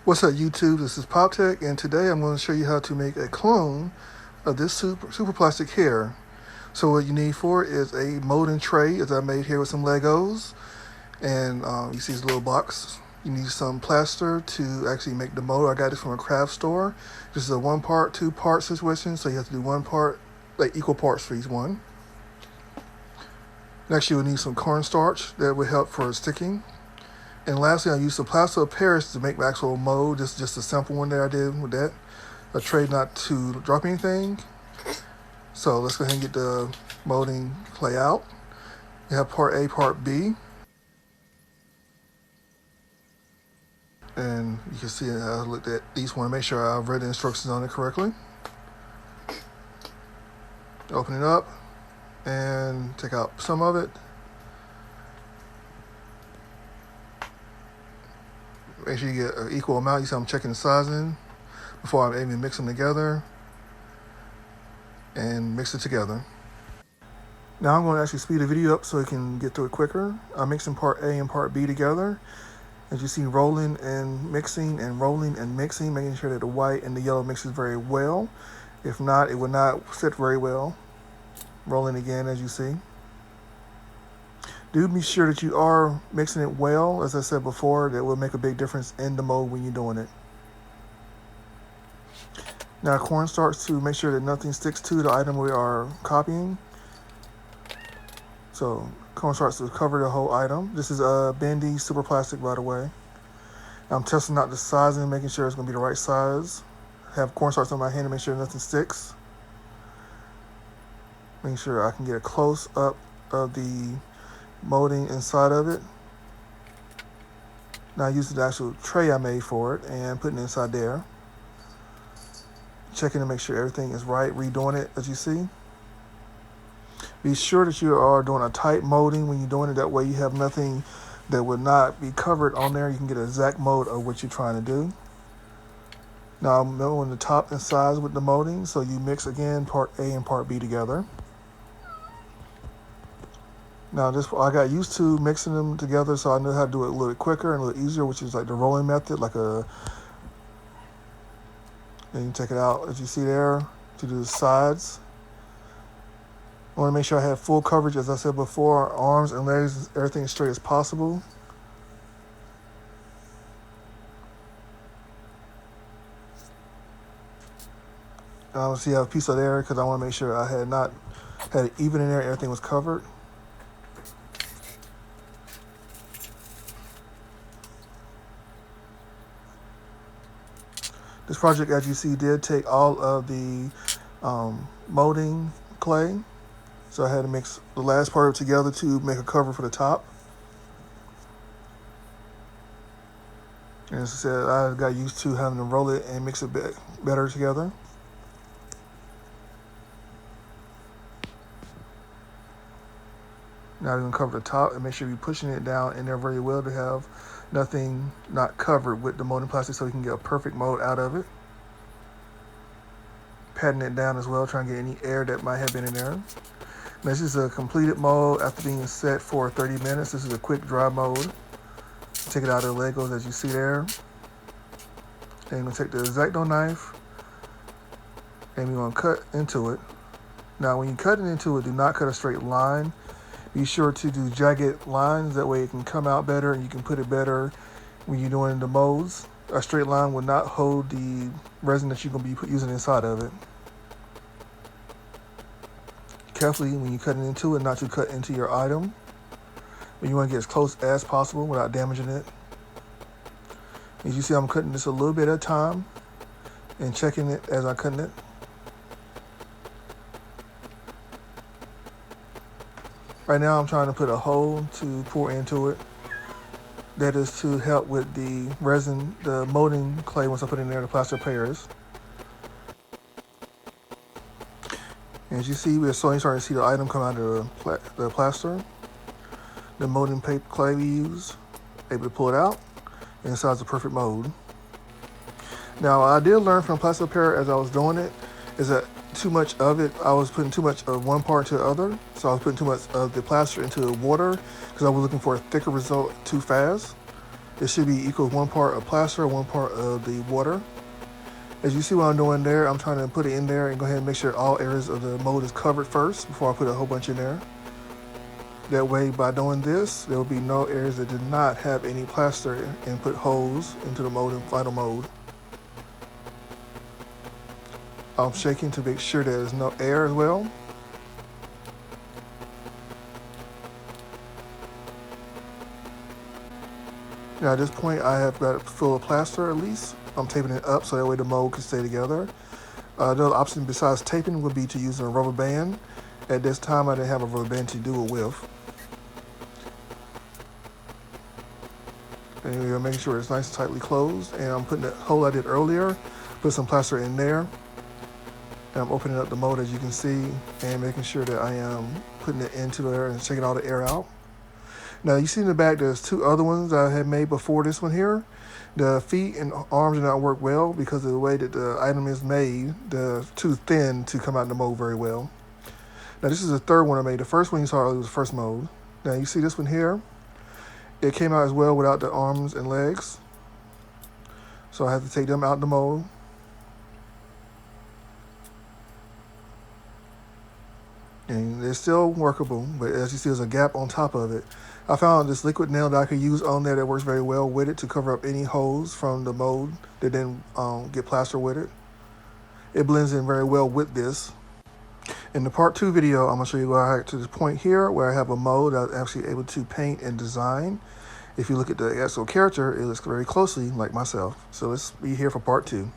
What's up YouTube, this is PopTech, and today I'm going to show you how to make a clone of this super plastic hair. So what you need for it is a molding tray, as I made here with some Legos, and you see this little box. You need some plaster to actually make the mold. I got this from a craft store. This is a 1 part, 2 part situation, so you have to do 1 part, like equal parts for each one. Next you will need some cornstarch that will help for sticking. And lastly, I used some plaster of Paris to make my actual mold. This is just a simple one that I did with that. A tray not to drop anything. So let's go ahead and get the molding clay out. We have part A, part B. And you can see I looked at each one to make sure I've read the instructions on it correctly. Open it up and take out some of it. Make sure you get an equal amount. You see I'm checking the sizing before I even mix them together and mix it together. Now I'm going to actually speed the video up so it can get through it quicker. I'm mixing part A and part B together. As you see, rolling and mixing and rolling and mixing, making sure that the white and the yellow mixes very well. If not, it will not fit very well. Rolling again, as you see. Do be sure that you are mixing it well. As I said before, that will make a big difference in the mold when you're doing it. Now cornstarch to make sure that nothing sticks to the item we are copying. So cornstarch to cover the whole item. This is a bendy super plastic, by the way. I'm testing out the sizing, making sure it's going to be the right size. Have cornstarch on my hand to make sure nothing sticks. Making sure I can get a close up of the molding inside of it. Now using the actual tray I made for it and putting it inside there. Checking to make sure everything is right, redoing it as you see. Be sure that you are doing a tight molding when you're doing it. That way you have nothing that would not be covered on there. You can get an exact mold of what you're trying to do. Now I'm knowing the top and sides with the molding, so you mix again part A and part B together. Now I got used to mixing them together, so I know how to do it a little bit quicker and a little easier, which is like the rolling method, and you take it out as you see there to do the sides. I want to make sure I have full coverage, as I said before, arms and legs, everything as straight as possible. I see I have a piece of there because I want to make sure I had not had it even in there, everything was covered. This project, as you see, did take all of the molding clay. So I had to mix the last part of it together to make a cover for the top. And as I said, I got used to having to roll it and mix it better together. Now you're going to cover the top and make sure you're pushing it down in there very well to have nothing not covered with the molding plastic so you can get a perfect mold out of it. Patting it down as well, trying to get any air that might have been in there. This is a completed mold after being set for 30 minutes. This is a quick dry mold. Take it out of the Legos as you see there. And you're going to take the X-Acto knife and you're going to cut into it. Now when you cut it into it, do not cut a straight line. Be sure to do jagged lines, that way it can come out better and you can put it better when you're doing the molds. A straight line will not hold the resin that you're going to be using inside of it. Carefully when you're cutting into it, not to cut into your item. But you want to get as close as possible without damaging it. As you see, I'm cutting this a little bit at a time and checking it as I'm cutting it. Right now I'm trying to put a hole to pour into it. That is to help with the resin, the molding clay once I put in there, the plaster of Paris. As you see, we're slowly starting to see the item come out of the plaster. The molding paper clay we use, able to pull it out, and inside's a perfect mold. Now I did learn from plaster of Paris as I was doing it, is that too much of it, I was putting too much of one part to the other. So I was putting too much of the plaster into the water because I was looking for a thicker result too fast. It should be equal 1 part of plaster, 1 part of the water. As you see what I'm doing there, I'm trying to put it in there and go ahead and make sure all areas of the mold is covered first before I put a whole bunch in there. That way, by doing this, there will be no areas that did not have any plaster and put holes into the mold and final mold. I'm shaking to make sure there's no air as well. Now at this point, I have got it full of plaster at least. I'm taping it up so that way the mold can stay together. The other option besides taping would be to use a rubber band. At this time, I didn't have a rubber band to do it with. And we're making sure it's nice and tightly closed. And I'm putting the hole I did earlier, put some plaster in there. And I'm opening up the mold as you can see and making sure that I am putting it into there and taking all the air out. Now you see in the back there's 2 other ones that I had made before this one here. The feet and arms do not work well because of the way that the item is made. They're too thin to come out in the mold very well. Now this is the 3rd one I made. The first one you saw was the first mold. Now you see this one here. It came out as well without the arms and legs. So I had to take them out of the mold. And they're still workable, but as you see, there's a gap on top of it. I found this liquid nail that I could use on there that works very well with it to cover up any holes from the mold that didn't get plaster with it. It blends in very well with this. In the part 2 video, I'm going to show you where I got to this point here where I have a mold that I was actually able to paint and design. If you look at the actual character, it looks very closely like myself. So let's be here for part 2.